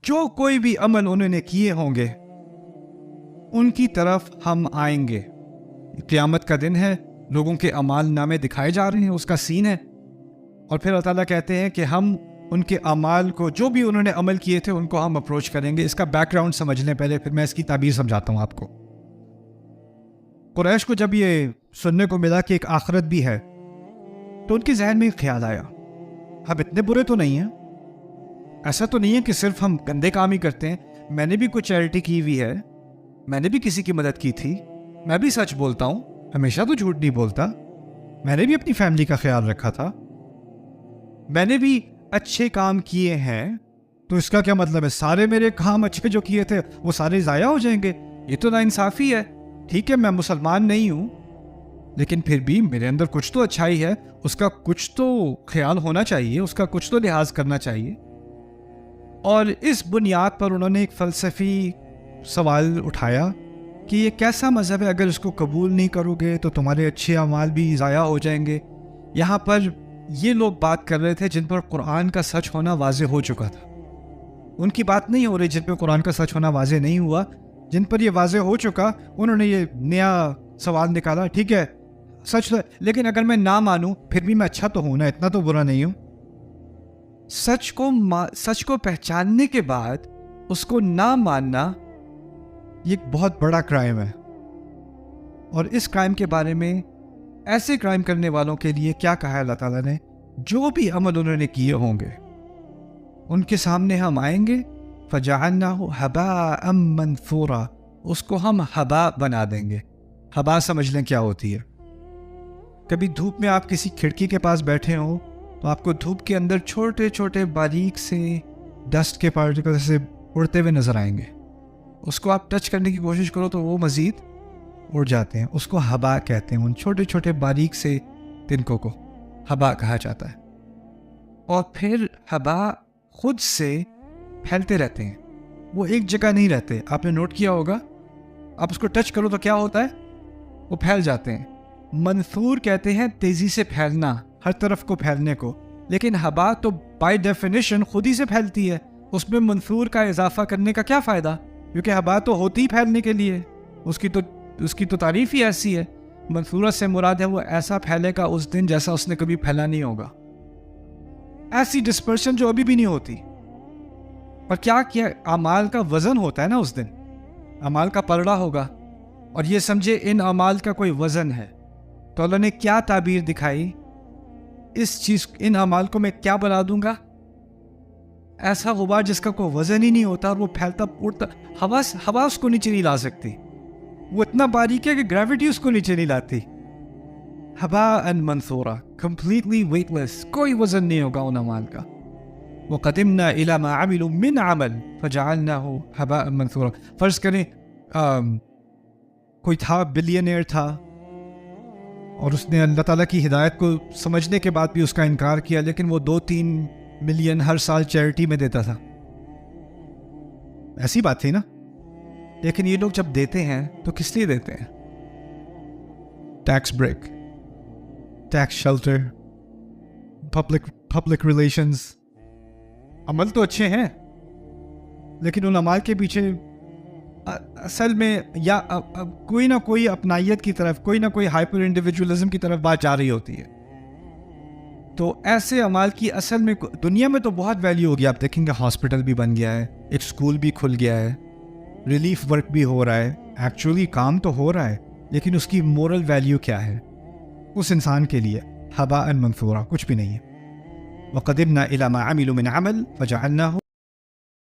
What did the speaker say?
جو کوئی بھی عمل انہوں نے کیے ہوں گے ان کی طرف ہم آئیں گے. قیامت کا دن ہے, لوگوں کے اعمال نامے دکھائے جا رہے ہیں, اس کا سین ہے. اور پھر اللہ تعالیٰ کہتے ہیں کہ ہم ان کے اعمال کو, جو بھی انہوں نے عمل کیے تھے, ان کو ہم اپروچ کریں گے. اس کا بیک گراؤنڈ سمجھ لیں پہلے, پھر میں اس کی تعبیر سمجھاتا ہوں آپ کو. قریش کو جب یہ سننے کو ملا کہ ایک آخرت بھی ہے, تو ان کے ذہن میں ایک خیال آیا, ہم اتنے برے تو نہیں ہیں, ایسا تو نہیں ہے کہ صرف ہم گندے کام ہی کرتے ہیں. میں نے بھی کوئی چیریٹی کی ہوئی ہے, میں نے بھی کسی کی مدد کی تھی, میں بھی سچ بولتا ہوں, ہمیشہ تو جھوٹ نہیں بولتا, میں نے بھی اپنی فیملی کا خیال رکھا تھا, میں نے بھی اچھے کام کیے ہیں. تو اس کا کیا مطلب ہے سارے میرے کام اچھے جو کیے تھے وہ سارے ضائع ہو جائیں گے؟ یہ تو ناانصافی ہے. ٹھیک ہے میں مسلمان نہیں ہوں, لیکن پھر بھی میرے اندر کچھ تو اچھائی ہے, اس کا کچھ تو خیال ہونا چاہیے, اس کا کچھ تو لحاظ کرنا چاہیے. اور اس بنیاد پر انہوں نے ایک فلسفی سوال اٹھایا کہ یہ کیسا مذہب ہے, اگر اس کو قبول نہیں کرو گے تو تمہارے اچھے اعمال بھی ضائع ہو جائیں گے. یہاں پر یہ لوگ بات کر رہے تھے جن پر قرآن کا سچ ہونا واضح ہو چکا تھا. ان کی بات نہیں ہو رہی جن پر قرآن کا سچ ہونا واضح نہیں ہوا. جن پر یہ واضح ہو چکا انہوں نے یہ نیا سوال نکالا, ٹھیک ہے سچ, لیکن اگر میں نہ مانوں پھر بھی میں اچھا تو ہوں نا, اتنا تو برا نہیں ہوں. سچ کو پہچاننے کے بعد اس کو نہ ماننا یہ ایک بہت بڑا کرائم ہے. اور اس کرائم کے بارے میں, ایسے کرائم کرنے والوں کے لیے کیا کہا ہے اللہ تعالیٰ نے, جو بھی عمل انہوں نے کیے ہوں گے ان کے سامنے ہم آئیں گے, فَجَعَلْنَاهُ هَبَاءً مَنْثُورًا, اس کو ہم ہبا بنا دیں گے. ہبا سمجھ لیں کیا ہوتی ہے. کبھی دھوپ میں آپ کسی کھڑکی کے پاس بیٹھے ہوں تو آپ کو دھوپ کے اندر چھوٹے چھوٹے باریک سے ڈسٹ کے پارٹیکل سے اڑتے ہوئے نظر آئیں گے. اس کو آپ ٹچ کرنے کی کوشش کرو تو وہ مزید اڑ جاتے ہیں. اس کو ہبا کہتے ہیں. ان چھوٹے چھوٹے باریک سے تنکوں کو ہبا کہا جاتا ہے. اور پھر ہبا خود سے پھیلتے رہتے ہیں, وہ ایک جگہ نہیں رہتے. آپ نے نوٹ کیا ہوگا, آپ اس کو ٹچ کرو تو کیا ہوتا ہے, وہ پھیل جاتے ہیں. منثور کہتے ہیں تیزی سے پھیلنا, ہر طرف کو پھیلنے کو. لیکن ہبا تو بائی ڈیفینیشن خود ہی سے پھیلتی ہے, اس میں منثور کا اضافہ کرنے کا کیا فائدہ, کیونکہ ہبا تو ہوتی ہی پھیلنے کے لیے. اس کی تو تعریف ہی ایسی ہے. منصورہ سے مراد ہے وہ ایسا پھیلے گا اس دن جیسا اس نے کبھی پھیلا نہیں ہوگا, ایسی ڈسپرشن جو ابھی بھی نہیں ہوتی. اور کیا اعمال کا وزن ہوتا ہے نا اس دن, اعمال کا پلڑا ہوگا, اور یہ سمجھے ان اعمال کا کوئی وزن ہے. تو اللہ نے کیا تعبیر دکھائی, اس چیز ان اعمال کو میں کیا بنا دوں گا, ایسا غبار جس کا کوئی وزن ہی نہیں ہوتا, اور وہ پھیلتا اڑتا, ہوا اس کو نیچے نہیں لا سکتی, وہ اتنا باریک ہے کہ گریوٹی اس کو نیچے نہیں لاتی. ہباء منثورا, کمپلیٹلی ویٹ لیس, کوئی وزن نہیں ہوگا ان اعمال کا. وقدمنا الى ما عملوا من عمل فجعلناه هباء منثورا. فرض کریں کوئی تھا, بلینئر تھا, اور اس نے اللہ تعالیٰ کی ہدایت کو سمجھنے کے بعد بھی اس کا انکار کیا, لیکن وہ 2-3 ملین ہر سال چیریٹی میں دیتا تھا. ایسی بات تھی نا. لیکن یہ لوگ جب دیتے ہیں تو کس لیے دیتے ہیں, tax break, tax shelter, public relations. عمل تو اچھے ہیں, لیکن ان عمال کے پیچھے اصل میں یا کوئی نہ کوئی اپنائیت کی طرف, کوئی نہ کوئی ہائپر انڈیویجولزم کی طرف بات جا رہی ہوتی ہے. تو ایسے عمال کی اصل میں دنیا میں تو بہت ویلیو ہوگی. آپ دیکھیں گے ہاسپٹل بھی بن گیا ہے, ایک سکول بھی کھل گیا ہے, ریلیف ورک بھی ہو رہا ہے, ایکچولی کام تو ہو رہا ہے, لیکن اس کی مورل ویلیو کیا ہے اس انسان کے لیے؟ ہباء منثورا, کچھ بھی نہیں ہے. وقدمنا الى ما عملوا من عمل فجعلناه